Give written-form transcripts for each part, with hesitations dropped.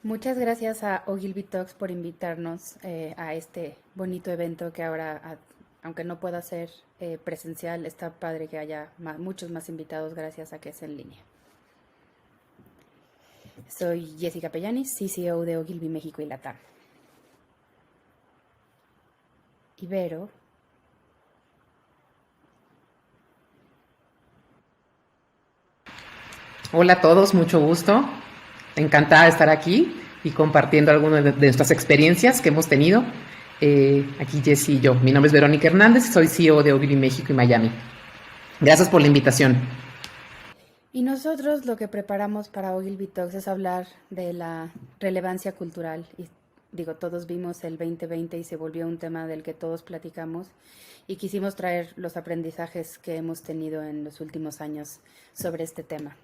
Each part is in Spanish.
Muchas gracias a Ogilvy Talks por invitarnos a este bonito evento que ahora, aunque no pueda ser presencial, está padre que haya muchos más invitados gracias a que es en línea. Soy Jessica Pellanis, CCO de Ogilvy México y Latam. Ibero. Hola a todos, mucho gusto. Encantada de estar aquí y compartiendo algunas de nuestras experiencias que hemos tenido. Aquí Jessy y yo. Mi nombre es Verónica Hernández, soy CEO de Ogilvy México y Miami. Gracias por la invitación. Y nosotros lo que preparamos para Ogilvy Talks es hablar de la relevancia cultural. Y digo, todos vimos el 2020 y se volvió un tema del que todos platicamos y quisimos traer los aprendizajes que hemos tenido en los últimos años sobre este tema.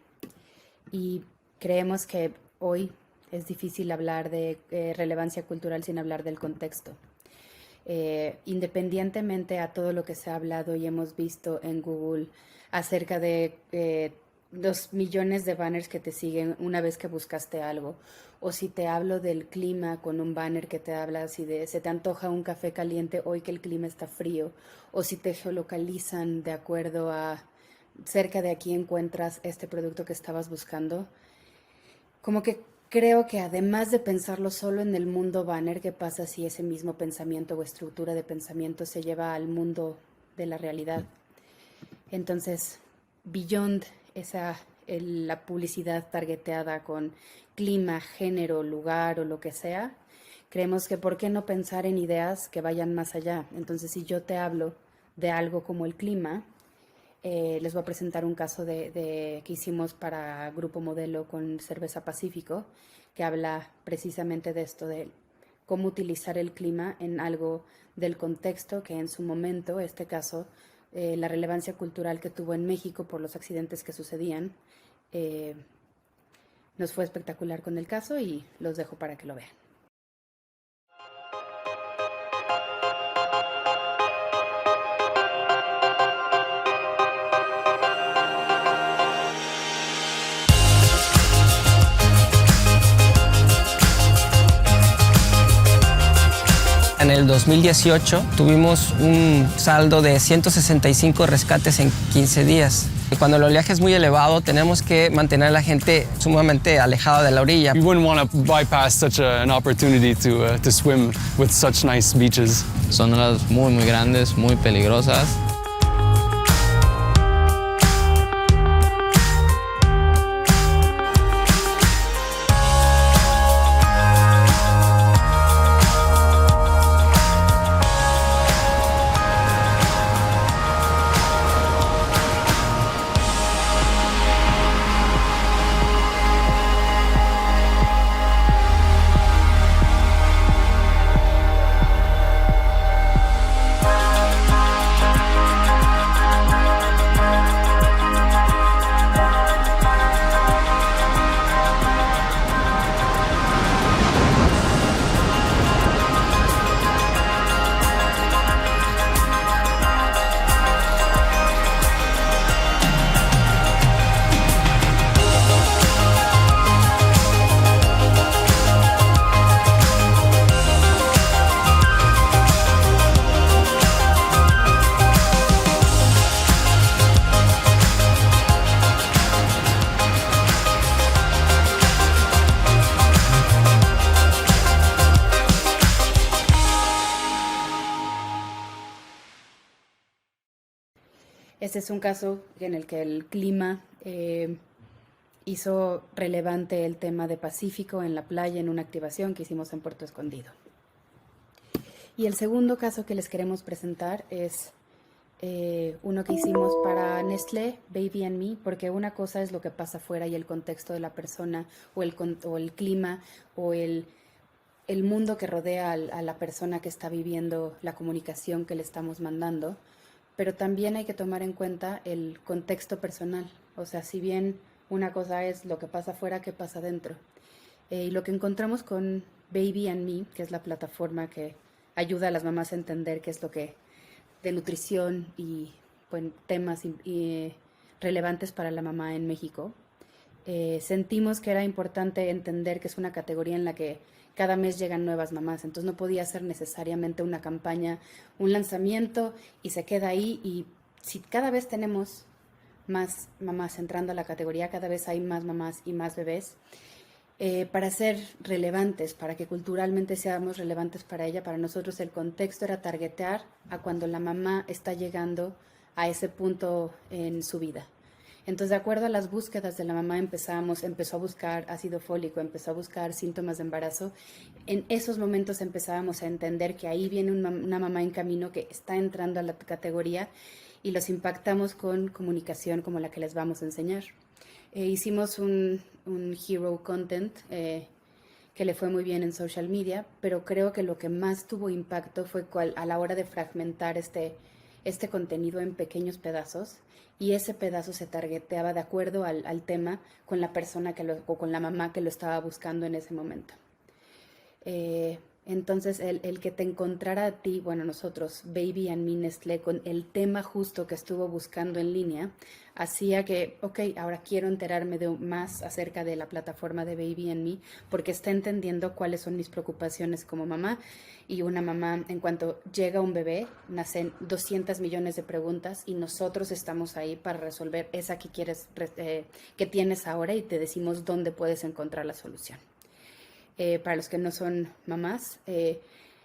Y creemos que hoy es difícil hablar de relevancia cultural sin hablar del contexto. Independientemente a todo lo que se ha hablado y hemos visto en Google acerca de los millones de banners que te siguen una vez que buscaste algo, o si te hablo del clima con un banner que te habla así de se te antoja un café caliente hoy que el clima está frío, o si te geolocalizan de acuerdo a cerca de aquí encuentras este producto que estabas buscando. Como que creo que además de pensarlo solo en el mundo banner, ¿qué pasa si ese mismo pensamiento o estructura de pensamiento se lleva al mundo de la realidad? Entonces, beyond la publicidad targeteada con clima, género, lugar o lo que sea, creemos que ¿por qué no pensar en ideas que vayan más allá? Entonces, si yo te hablo de algo como el clima, les voy a presentar un caso que hicimos para Grupo Modelo con Cerveza Pacífico, que habla precisamente de esto, de cómo utilizar el clima en algo del contexto que en su momento, este caso, la relevancia cultural que tuvo en México por los accidentes que sucedían, nos fue espectacular con el caso y los dejo para que lo vean. En el 2018 tuvimos un saldo de 165 rescates en 15 días. Cuando el oleaje es muy elevado, tenemos que mantener a la gente sumamente alejada de la orilla. You wouldn't want to bypass such an opportunity to swim with such nice beaches. Son olas muy grandes, muy peligrosas. Este es un caso en el que el clima hizo relevante el tema de Pacífico en la playa en una activación que hicimos en Puerto Escondido. Y el segundo caso que les queremos presentar es uno que hicimos para Nestlé, Baby and Me, porque una cosa es lo que pasa afuera y el contexto de la persona o el clima o el mundo que rodea a la persona que está viviendo la comunicación que le estamos mandando, pero también hay que tomar en cuenta el contexto personal. O sea, si bien una cosa es lo que pasa afuera, qué pasa dentro. Y lo que encontramos con Baby and Me, que es la plataforma que ayuda a las mamás a entender qué es lo que de nutrición y pues, temas relevantes para la mamá en México, sentimos que era importante entender que es una categoría en la que cada mes llegan nuevas mamás, entonces no podía ser necesariamente una campaña, un lanzamiento y se queda ahí, y si cada vez tenemos más mamás entrando a la categoría, cada vez hay más mamás y más bebés, para ser relevantes, para que culturalmente seamos relevantes para ella, para nosotros el contexto era targetear a cuando la mamá está llegando a ese punto en su vida. Entonces, de acuerdo a las búsquedas de la mamá, empezó a buscar ácido fólico, empezó a buscar síntomas de embarazo. En esos momentos empezábamos a entender que ahí viene una mamá en camino que está entrando a la categoría, y los impactamos con comunicación como la que les vamos a enseñar. Hicimos un hero content que le fue muy bien en social media, pero creo que lo que más tuvo impacto fue a la hora de fragmentar este contenido en pequeños pedazos, y ese pedazo se targeteaba de acuerdo al tema con la persona o con la mamá que lo estaba buscando en ese momento. Entonces, el que te encontrara a ti, bueno, nosotros, Baby and Me Nestlé, con el tema justo que estuvo buscando en línea, hacía que, ok, ahora quiero enterarme más acerca de la plataforma de Baby and Me, porque está entendiendo cuáles son mis preocupaciones como mamá. Y una mamá, en cuanto llega un bebé, nacen 200 millones de preguntas, y nosotros estamos ahí para resolver esa que que tienes ahora, y te decimos dónde puedes encontrar la solución. Para los que no son mamás,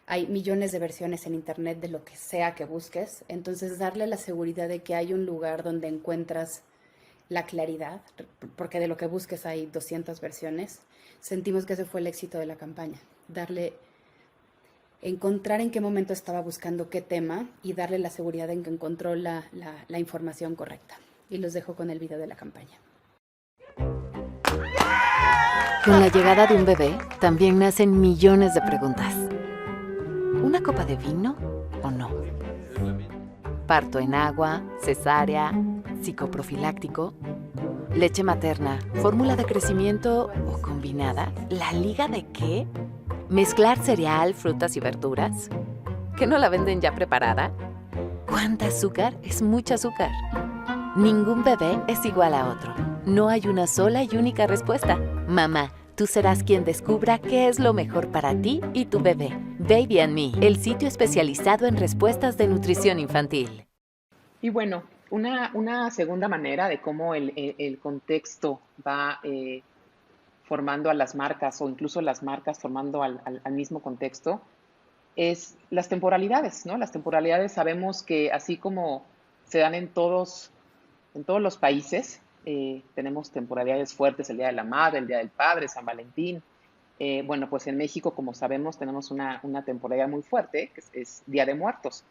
hay millones de versiones en internet de lo que sea que busques, entonces darle la seguridad de que hay un lugar donde encuentras la claridad, porque de lo que busques hay 200 versiones. Sentimos que ese fue el éxito de la campaña, encontrar en qué momento estaba buscando qué tema y darle la seguridad en que encontró la información correcta. Y los dejo con el video de la campaña. Con la llegada de un bebé, también nacen millones de preguntas. ¿Una copa de vino o no? ¿Parto en agua, cesárea, psicoprofiláctico? ¿Leche materna, fórmula de crecimiento o combinada? ¿La liga de qué? ¿Mezclar cereal, frutas y verduras? ¿Que no la venden ya preparada? ¿Cuánta azúcar es mucha azúcar? Ningún bebé es igual a otro. No hay una sola y única respuesta. Mamá, tú serás quien descubra qué es lo mejor para ti y tu bebé. Baby and Me, el sitio especializado en respuestas de nutrición infantil. Y bueno, una segunda manera de cómo el contexto va formando a las marcas, o incluso las marcas formando al mismo contexto, es las temporalidades, ¿no? Las temporalidades, sabemos que así como se dan en todos los países, tenemos temporalidades fuertes: el Día de la Madre, el Día del Padre, San Valentín. Bueno, pues en México, como sabemos, tenemos una temporalidad muy fuerte, que es Día de Muertos.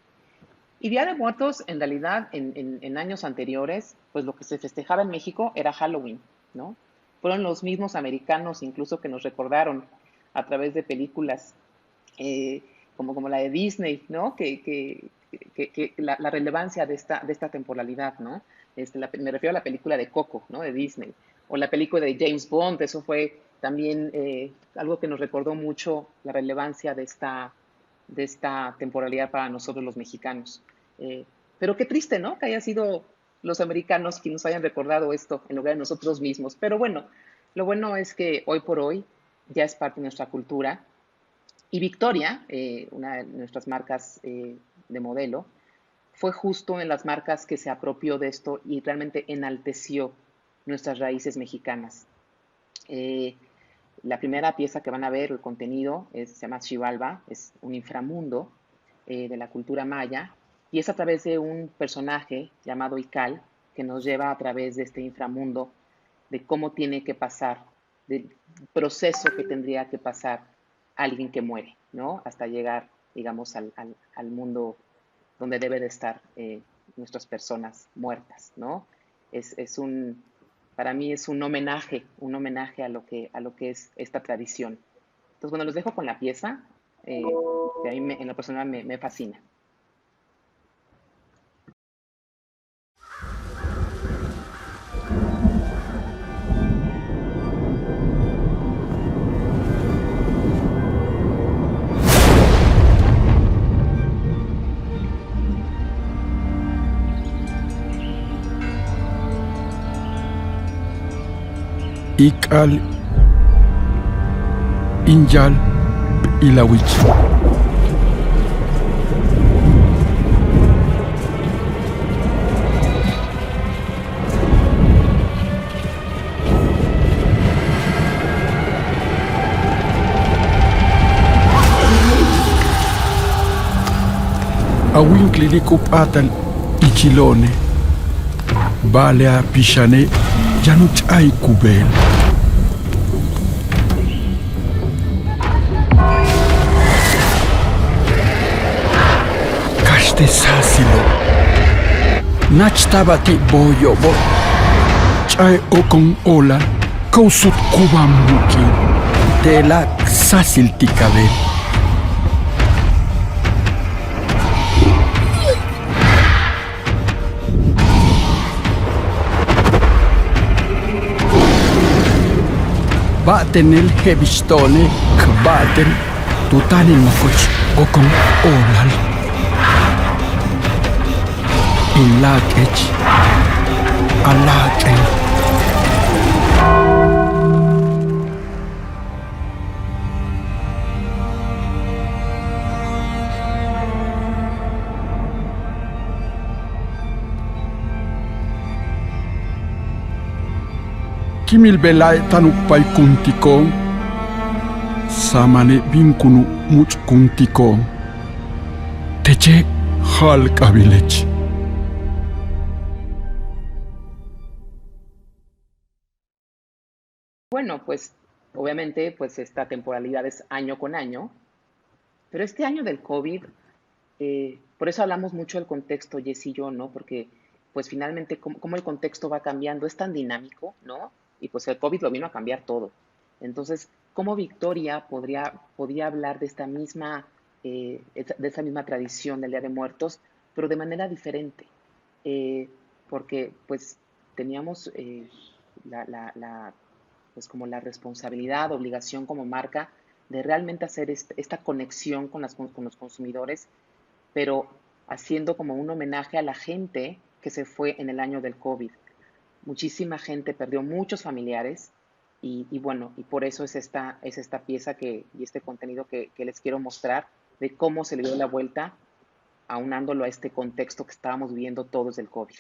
Y Día de Muertos, en realidad, en años anteriores, pues lo que se festejaba en México era Halloween, ¿no? Fueron los mismos americanos incluso que nos recordaron a través de películas como la de Disney, ¿no? Que la relevancia de esta temporalidad, ¿no? Me refiero a la película de Coco, ¿no? De Disney, o la película de James Bond. Eso fue también algo que nos recordó mucho la relevancia de esta temporalidad para nosotros los mexicanos. Pero qué triste, ¿no? Que haya sido los americanos quienes nos hayan recordado esto en lugar de nosotros mismos. Pero bueno, lo bueno es que hoy por hoy ya es parte de nuestra cultura. Y Victoria, una de nuestras marcas de modelo, fue justo en las marcas que se apropió de esto y realmente enalteció nuestras raíces mexicanas. La primera pieza que van a ver, el contenido, se llama Xibalba, es un inframundo de la cultura maya, y es a través de un personaje llamado Ical que nos lleva a través de este inframundo, de cómo tiene que pasar, del proceso que tendría que pasar alguien que muere, ¿no? Hasta llegar, digamos, al mundo donde debe de estar nuestras personas muertas, ¿no? Para mí es un homenaje a lo que es esta tradición. Entonces, bueno, los dejo con la pieza, que a mí en lo personal me fascina. Ikal Injal Ilawich. Awinkli Atal Ichilone Vale a Pishane Januch ay Kubel. Kaste Sasilo Nachtabati Boyobo Chay Okon Ola Kausut Kubamuki de la Sasil Tikabel. Baten el Hevistone, Kbaten, Tutanin Makoch, Okon Olal. Ilakech, Alaken. Kimil belay tanupay kuntikon, samane binkunu much kuntikon, teche hal kabilech. Bueno, pues obviamente pues esta temporalidad es año con año, pero este año del COVID, por eso hablamos mucho del contexto, Jess y yo, ¿no? Porque pues finalmente cómo el contexto va cambiando, es tan dinámico, ¿no? Y pues el COVID lo vino a cambiar todo. Entonces, ¿cómo Victoria podría hablar de esa misma tradición del Día de Muertos, pero de manera diferente? Porque pues teníamos pues como la responsabilidad, obligación como marca de realmente hacer esta conexión con los consumidores, pero haciendo como un homenaje a la gente que se fue en el año del COVID. Muchísima gente perdió muchos familiares y bueno, y por eso es esta pieza y este contenido que les quiero mostrar de cómo se le dio la vuelta aunándolo a este contexto que estábamos viviendo todos del COVID.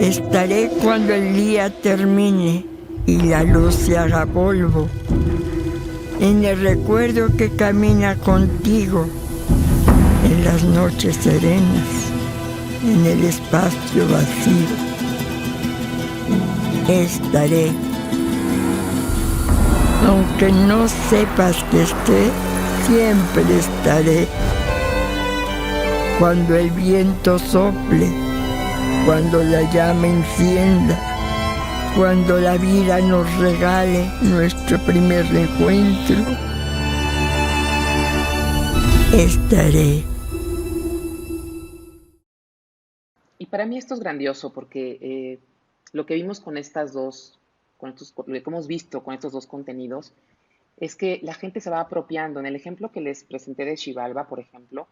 Estaré cuando el día termine y la luz se haga polvo, en el recuerdo que camina contigo, en las noches serenas, en el espacio vacío. Estaré, aunque no sepas que esté, siempre estaré. Cuando el viento sople, cuando la llama encienda, cuando la vida nos regale nuestro primer encuentro, estaré. Y para mí esto es grandioso porque lo que vimos lo que hemos visto con estos dos contenidos es que la gente se va apropiando. En el ejemplo que les presenté de Xibalba, por ejemplo,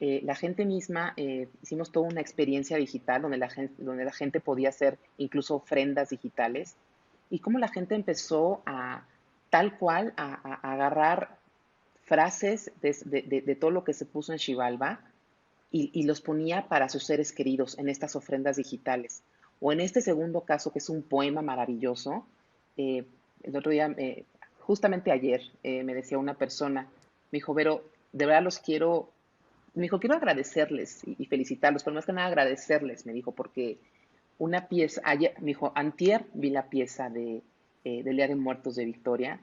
la gente misma, hicimos toda una experiencia digital donde la gente podía hacer incluso ofrendas digitales y cómo la gente empezó tal cual a agarrar frases de todo lo que se puso en Xibalba y los ponía para sus seres queridos en estas ofrendas digitales. O en este segundo caso, que es un poema maravilloso, el otro día, justamente ayer, me decía una persona, me dijo, Vero, de verdad me dijo, quiero agradecerles y felicitarlos, pero más que nada agradecerles, me dijo, porque una pieza, ayer, me dijo, antier vi la pieza de del Día de Muertos de Victoria,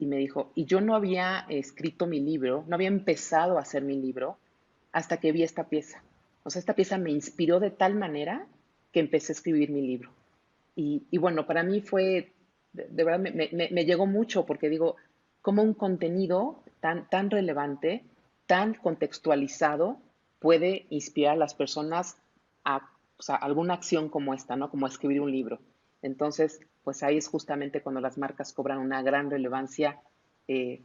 y me dijo, y yo no había escrito mi libro, no había empezado a hacer mi libro hasta que vi esta pieza. O sea, esta pieza me inspiró de tal manera que empecé a escribir mi libro. Y bueno, para mí fue, de verdad, me llegó mucho porque digo, como un contenido tan relevante, tan contextualizado, puede inspirar a las personas a, o sea, alguna acción como esta, ¿no? Como escribir un libro. Entonces, pues ahí es justamente cuando las marcas cobran una gran relevancia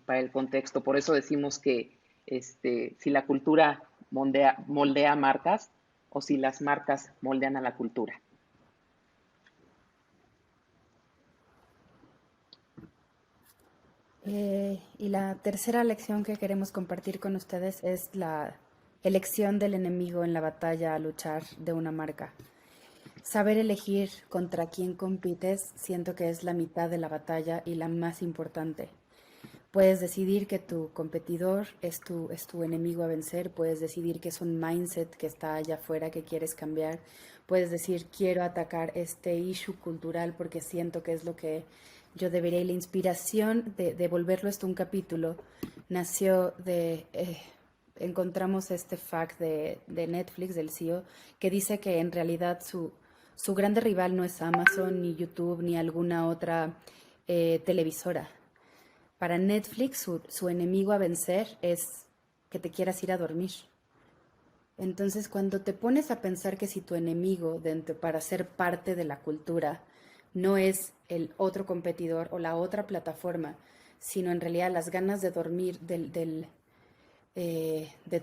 para el contexto. Por eso decimos que si la cultura moldea marcas o si las marcas moldean a la cultura. Y la tercera lección que queremos compartir con ustedes es la elección del enemigo en la batalla a luchar de una marca. Saber elegir contra quién compites siento que es la mitad de la batalla y la más importante. Puedes decidir que tu competidor es tu enemigo a vencer, puedes decidir que es un mindset que está allá afuera que quieres cambiar, puedes decir quiero atacar este issue cultural porque siento que es lo que yo debería. Y la inspiración de volverlo esto un capítulo nació de... encontramos este fact de Netflix, del CEO, que dice que en realidad su grande rival no es Amazon, ni YouTube, ni alguna otra televisora. Para Netflix, su enemigo a vencer es que te quieras ir a dormir. Entonces, cuando te pones a pensar que si tu enemigo para ser parte de la cultura no es el otro competidor o la otra plataforma, sino en realidad las ganas de dormir de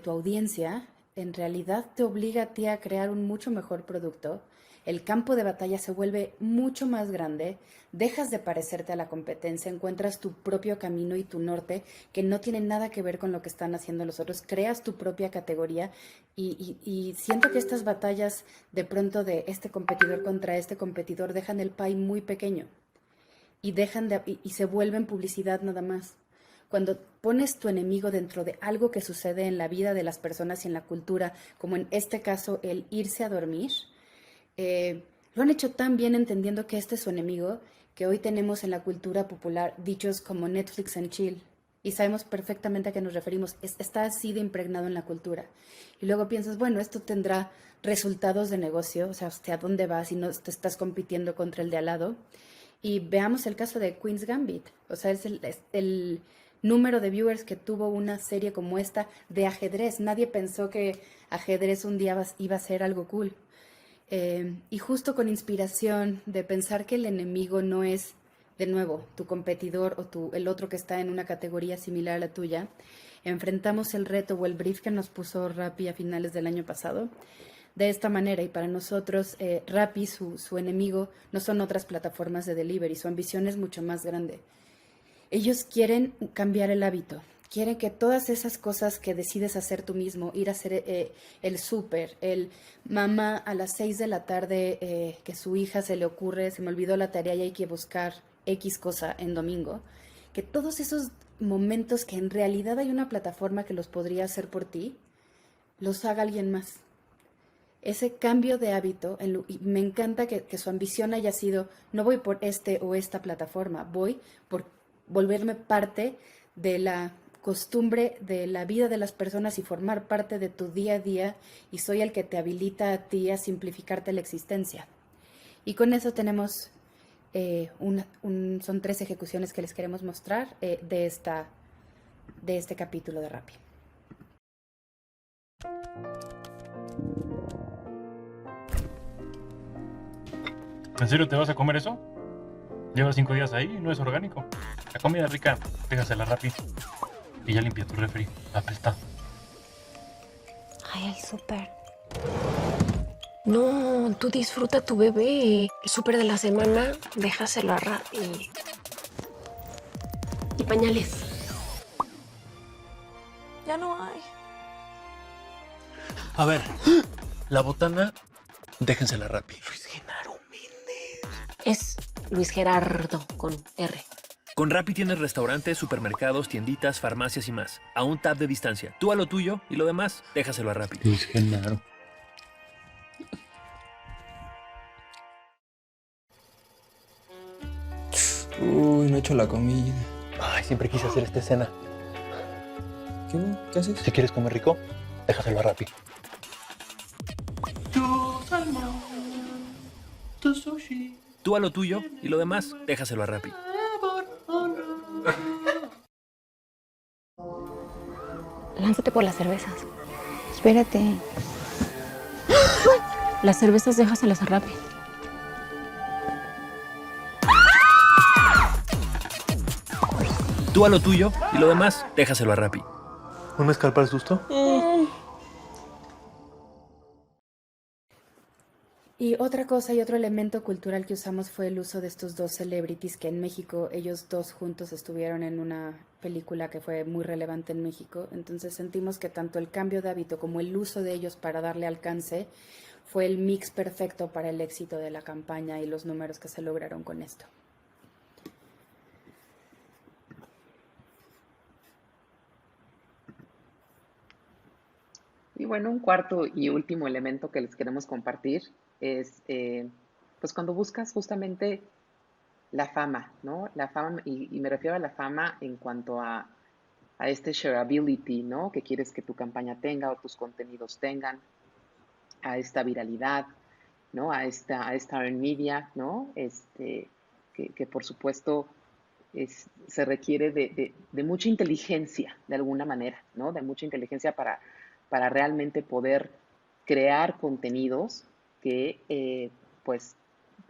tu audiencia, en realidad te obliga a ti a crear un mucho mejor producto. El campo de batalla se vuelve mucho más grande, dejas de parecerte a la competencia, encuentras tu propio camino y tu norte que no tiene nada que ver con lo que están haciendo los otros, creas tu propia categoría y siento que estas batallas de pronto de este competidor contra este competidor dejan el pie muy pequeño y se vuelven publicidad nada más. Cuando pones tu enemigo dentro de algo que sucede en la vida de las personas y en la cultura, como en este caso el irse a dormir, lo han hecho tan bien entendiendo que este es su enemigo, que hoy tenemos en la cultura popular dichos como Netflix and chill, y sabemos perfectamente a qué nos referimos. Está así de impregnado en la cultura. Y luego piensas, bueno, esto tendrá resultados de negocio, o sea, ¿hasta dónde vas y no te estás compitiendo contra el de al lado? Y veamos el caso de Queen's Gambit, o sea, es el número de viewers que tuvo una serie como esta de ajedrez. Nadie pensó que ajedrez un día iba a ser algo cool. Y justo con inspiración de pensar que el enemigo no es, de nuevo, tu competidor o el otro que está en una categoría similar a la tuya, enfrentamos el reto o el brief que nos puso Rappi a finales del año pasado de esta manera. Y para nosotros, Rappi, su enemigo, no son otras plataformas de delivery, su ambición es mucho más grande. Ellos quieren cambiar el hábito. Quieren que todas esas cosas que decides hacer tú mismo, ir a hacer el súper, el mamá a las 6 de la tarde que su hija se le ocurre, se me olvidó la tarea y hay que buscar X cosa en domingo, que todos esos momentos que en realidad hay una plataforma que los podría hacer por ti, los haga alguien más. Ese cambio de hábito, y me encanta que su ambición haya sido, no voy por este o esta plataforma, voy por volverme parte de la costumbre de la vida de las personas y formar parte de tu día a día, y soy el que te habilita a ti a simplificarte la existencia. Y con eso tenemos son 3 ejecuciones que les queremos mostrar de este capítulo de Rappi. ¿En serio te vas a comer eso? Llevas 5 días ahí y no es orgánico. La comida rica, déjasela Rappi. Y ya limpia tu refri, apesta. Ay, el súper. No, tú disfruta tu bebé. El súper de la semana, déjaselo a Rappi. Y pañales. Ya no hay. A ver, la botana, déjensela Rappi. Luis Genaro Méndez. Es Luis Gerardo con R. Con Rappi tienes restaurantes, supermercados, tienditas, farmacias y más. A un tap de distancia. Tú a lo tuyo y lo demás, déjaselo a Rappi. Luis Genaro. Uy, no he hecho la comida. Ay, siempre quise hacer esta escena. ¿Qué hubo? ¿Qué haces? Si quieres comer rico, déjaselo a Rappi. Tú a lo tuyo y lo demás, déjaselo a Rappi. Lánzate por las cervezas. Espérate. Las cervezas déjaselas a Rappi. Tú a lo tuyo y lo demás, déjaselo a Rappi. ¿Un mezcal para el susto? Y otra cosa y otro elemento cultural que usamos fue el uso de estos dos celebrities que en México, ellos dos juntos estuvieron en una película que fue muy relevante en México. Entonces sentimos que tanto el cambio de hábito como el uso de ellos para darle alcance fue el mix perfecto para el éxito de la campaña y los números que se lograron con esto. Y bueno, un cuarto y último elemento que les queremos compartir es, pues cuando buscas justamente la fama, ¿no? La fama, y me refiero a la fama en cuanto a este shareability, ¿no? Que quieres que tu campaña tenga o tus contenidos tengan, a esta viralidad, ¿no? A esta earned media, ¿no? Que por supuesto se requiere de mucha inteligencia, de alguna manera, ¿no? De mucha inteligencia para realmente poder crear contenidos que, pues,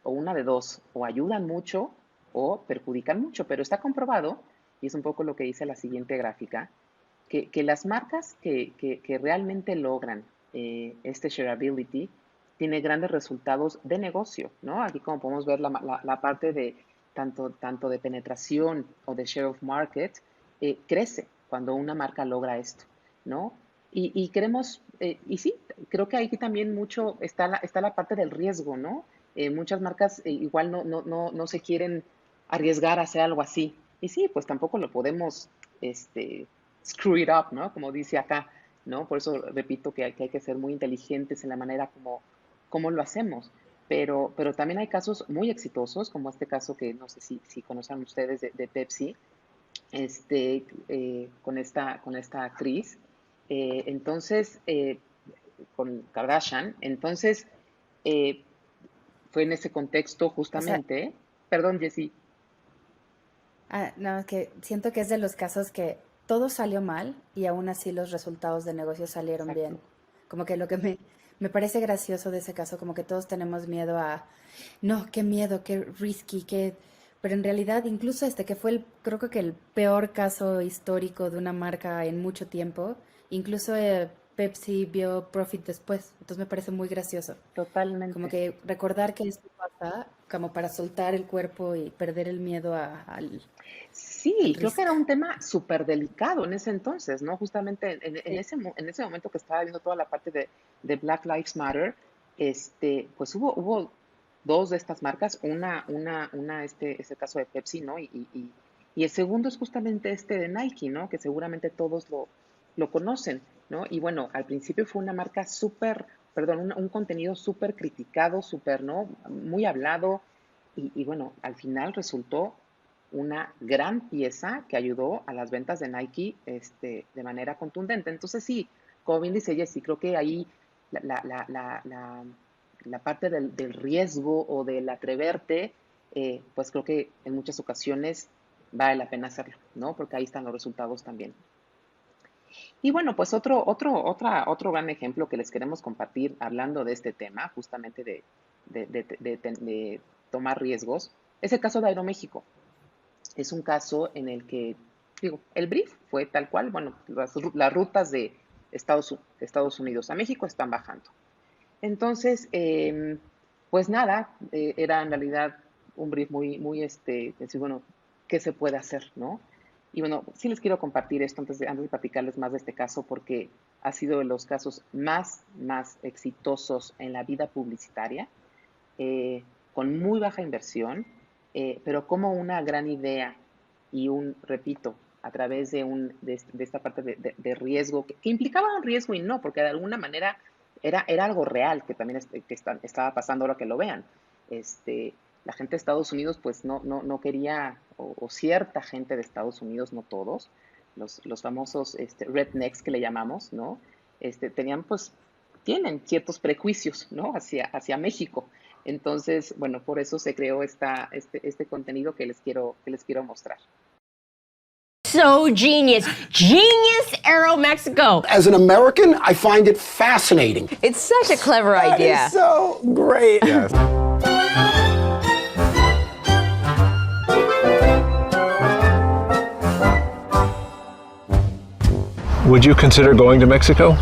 o una de dos, o ayudan mucho o perjudican mucho, pero está comprobado, y es un poco lo que dice la siguiente gráfica, que las marcas que realmente logran este shareability tiene grandes resultados de negocio, ¿no? Aquí como podemos ver la parte de tanto de penetración o de share of market, crece cuando una marca logra esto, ¿no? Y queremos, y sí, creo que aquí también mucho está la parte del riesgo, ¿no? Muchas marcas igual no se quieren arriesgar a hacer algo así. Y sí, pues tampoco lo podemos screw it up, ¿no? Como dice acá, ¿no? Por eso repito que hay que ser muy inteligentes en la manera como lo hacemos. Pero también hay casos muy exitosos, como este caso que no sé si conocen ustedes de Pepsi, con esta actriz. Entonces, con Kardashian. Entonces, fue en ese contexto justamente. Perdón, Jessie. No, es que siento que es de los casos que todo salió mal y aún así los resultados de negocio salieron Exacto. bien. Como que lo que me parece gracioso de ese caso, como que todos tenemos miedo a, no, qué miedo, qué risky, pero en realidad incluso que fue creo que el peor caso histórico de una marca en mucho tiempo, incluso Pepsi vio profit después, entonces me parece muy gracioso. Totalmente. Como que recordar que esto pasa, como para soltar el cuerpo y perder el miedo al... Sí, creo que era un tema súper delicado en ese entonces, ¿no? Justamente en ese momento que estaba viendo toda la parte de Black Lives Matter, pues hubo dos de estas marcas, este caso de Pepsi, ¿no? Y el segundo es justamente este de Nike, ¿no? Que seguramente todos lo conocen, ¿no? Y bueno, al principio fue una marca un contenido súper criticado, ¿no? Muy hablado, y bueno, al final resultó una gran pieza que ayudó a las ventas de Nike de manera contundente. Entonces sí, como bien dice Jessie, creo que ahí la parte del riesgo o del atreverte, pues creo que en muchas ocasiones vale la pena hacerlo, ¿no? Porque ahí están los resultados también. Y bueno, pues otro gran ejemplo que les queremos compartir hablando de este tema, justamente de tomar riesgos, es el caso de Aeroméxico. Es un caso en el que, el brief fue tal cual, bueno, las rutas de Estados Unidos a México están bajando. Entonces, pues nada, era en realidad un brief muy, decir, bueno, ¿qué se puede hacer, no? Y bueno, sí les quiero compartir esto antes de platicarles más de este caso, porque ha sido de los casos más exitosos en la vida publicitaria, con muy baja inversión, pero como una gran idea y repito, a través de esta parte de riesgo, que implicaba un riesgo y no, porque de alguna manera era algo real que también estaba pasando ahora que lo vean. la gente de Estados Unidos pues no quería, o cierta gente de Estados Unidos, no todos, los famosos rednecks que le llamamos, ¿no? Tienen ciertos prejuicios, ¿no? hacia México. Entonces, bueno, por eso se creó este contenido que les quiero mostrar. So genius. Genius Aeromexico. As an American, I find it fascinating. It's such a clever idea. That is so great. Yes. Would you consider going to Mexico?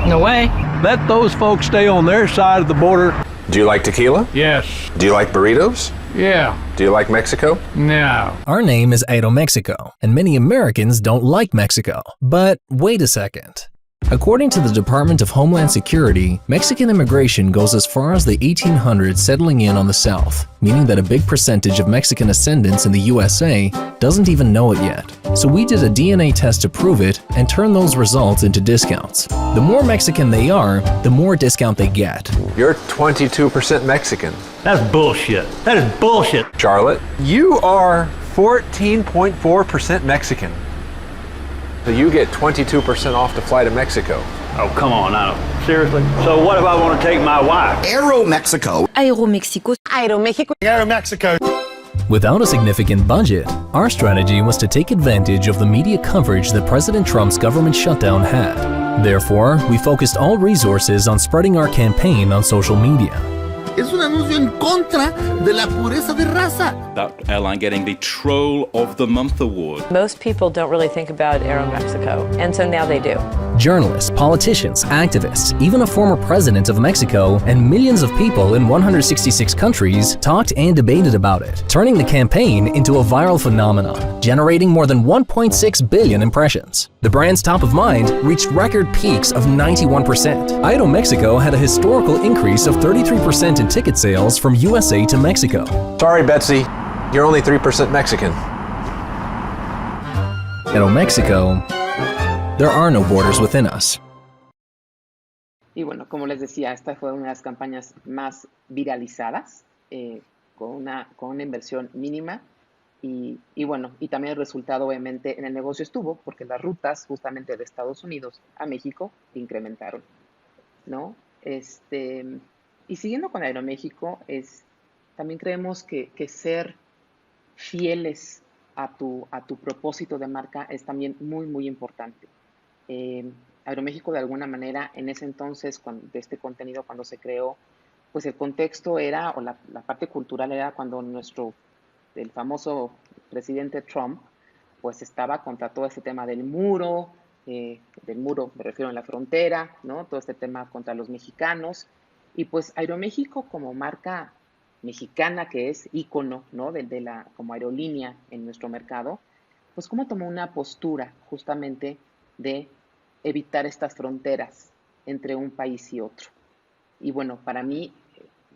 No way. Let those folks stay on their side of the border. Do you like tequila? Yes. Do you like burritos? Yeah. Do you like Mexico? No. Our name is Aeromexico, and many Americans don't like Mexico. But wait a second. According to the Department of Homeland Security, Mexican immigration goes as far as the 1800s settling in on the South, meaning that a big percentage of Mexican ascendants in the USA doesn't even know it yet. So we did a DNA test to prove it and turn those results into discounts. The more Mexican they are, the more discount they get. You're 22% Mexican. That's bullshit. That is bullshit. Charlotte, you are 14.4% Mexican. So you get 22% off to fly to Mexico. Oh, come on now. Seriously? So what if I want to take my wife? Aeromexico. Aeromexico. Aeromexico. Aeromexico. Without a significant budget, our strategy was to take advantage of the media coverage that President Trump's government shutdown had. Therefore, we focused all resources on spreading our campaign on social media. Es un anuncio en contra de la pureza de raza. That airline getting the Troll of the Month award. Most people don't really think about Aeromexico, and so now they do. Journalists, politicians, activists, even a former president of Mexico, and millions of people in 166 countries talked and debated about it, turning the campaign into a viral phenomenon, generating more than 1.6 billion impressions. The brand's top of mind reached record peaks of 91%. Aeromexico had a historical increase of 33% in ticket sales from USA to Mexico. Sorry, Betsy, you're only 3% Mexican. Aeromexico, there are no borders within us. Y bueno, como les decía, esta fue una de las campañas más viralizadas, con una inversión mínima. Y bueno, y también el resultado obviamente en el negocio estuvo, porque las rutas justamente de Estados Unidos a México incrementaron, ¿no? Y siguiendo con Aeroméxico, también creemos que ser fieles a tu propósito de marca es también muy, muy importante. Aeroméxico, de alguna manera, en ese entonces, de este contenido, cuando se creó, pues el contexto era, o la parte cultural era cuando el famoso presidente Trump, pues estaba contra todo este tema del muro, me refiero a la frontera, ¿no? Todo este tema contra los mexicanos. Y pues Aeroméxico, como marca mexicana que es ícono, ¿no? como aerolínea en nuestro mercado, pues cómo tomó una postura justamente de evitar estas fronteras entre un país y otro. Y bueno, para mí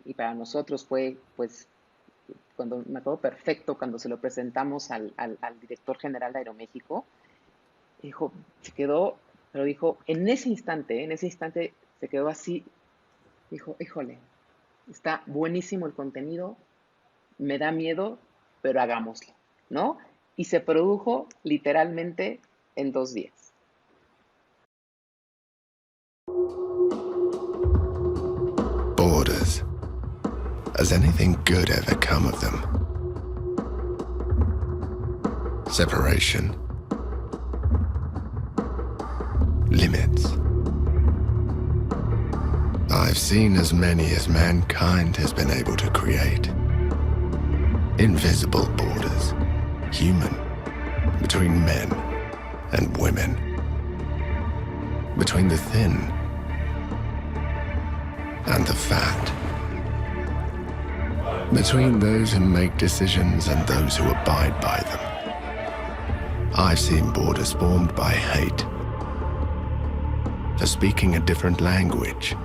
y para nosotros fue, pues, me acuerdo perfecto cuando se lo presentamos al director general de Aeroméxico, dijo, en ese instante se quedó así, dijo, híjole, está buenísimo el contenido, me da miedo, pero hagámoslo, ¿no? Y se produjo literalmente en 2 días. Borders. Has anything good ever come of them? Separation. Limits. I've seen as many as mankind has been able to create. Invisible borders. Human. Between men and women. Between the thin and the fat. Between those who make decisions and those who abide by them. I've seen borders formed by hate, for speaking a different language,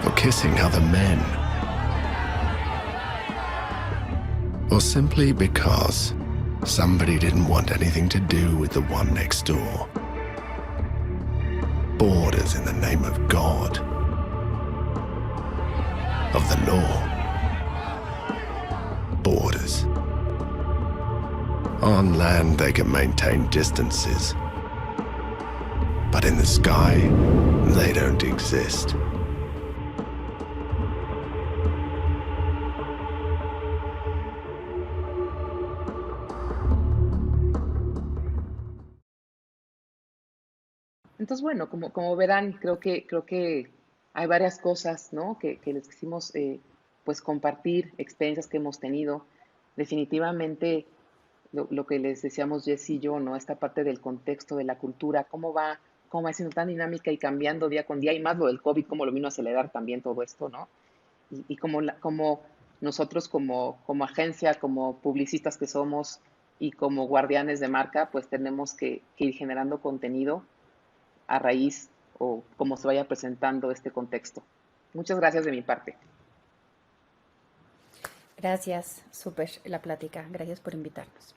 for kissing other men, or simply because somebody didn't want anything to do with the one next door. Borders in the name of God. of the law. Borders. On land, they can maintain distances. But in the sky, they don't exist. Entonces, bueno, como verán, creo que hay varias cosas, ¿no? que les quisimos pues compartir, experiencias que hemos tenido. Definitivamente lo que les decíamos Jess y yo, ¿no? Esta parte del contexto, de la cultura, cómo va siendo tan dinámica y cambiando día con día, y más lo del COVID, cómo lo vino a acelerar también todo esto, ¿no? Y como nosotros como agencia, como publicistas que somos y como guardianes de marca, pues tenemos que ir generando contenido a raíz o como se vaya presentando este contexto. Muchas gracias de mi parte. Gracias, súper la plática. Gracias por invitarnos.